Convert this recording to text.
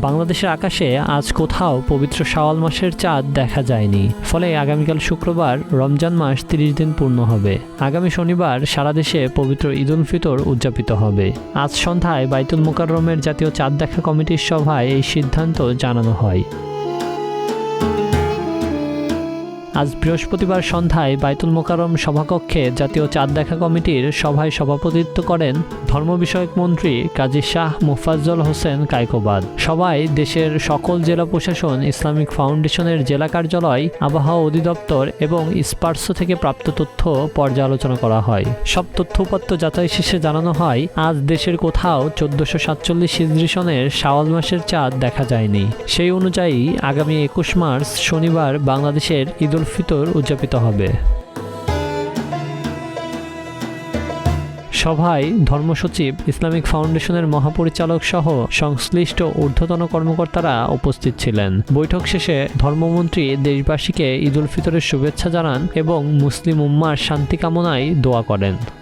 বাংলাদেশের আকাশে আজ কোথাও পবিত্র শাওয়াল মাসের চাঁদ দেখা যায়নি, ফলে আগামীকাল শুক্রবার রমজান মাস 30 দিন পূর্ণ হবে। আগামী শনিবার সারা দেশে পবিত্র ঈদ উল ফিতর উদযাপিত হবে। আজ সন্ধ্যায় বাইতুল মোকাররমের জাতীয় চাঁদ দেখা কমিটির সভায় এই সিদ্ধান্ত জানানো হয়। আজ বৃহস্পতিবার সন্ধ্যায় বাইতুল মোকাররম সভাকক্ষে জাতীয় চাঁদ দেখা কমিটির সভায় সভাপতিত্ব করেন ধর্ম বিষয়ক মন্ত্রী কাজী শাহ মোফাজ্জল হোসেন কায়কোবাদ। সভায় দেশের সকল জেলা প্রশাসন, ইসলামিক ফাউন্ডেশনের জেলা কার্যালয়, আবহাওয়া অধিদপ্তর এবং স্পার্সো থেকে প্রাপ্ত তথ্য পর্যালোচনা করা হয়। সব তথ্যউপাত্ত যাচাই শেষে জানানো হয়, আজ দেশের কোথাও 1447 হিজরি সনের শাওয়াল মাসের চাঁদ দেখা যায়নি। সেই অনুযায়ী আগামী 21 মার্চ শনিবার বাংলাদেশের ঈদ উল ফিতর উদযাপিত হবে। সভায় ধর্মসচিব, ইসলামিক ফাউন্ডেশনের মহাপরিচালক সহ সংশ্লিষ্ট ঊর্ধ্বতন কর্মকর্তারা উপস্থিত ছিলেন। বৈঠক শেষে ধর্মমন্ত্রী দেশবাসীকে ঈদ উল ফিতরের শুভেচ্ছা জানান এবং মুসলিম উম্মার শান্তি কামনায় দোয়া করেন।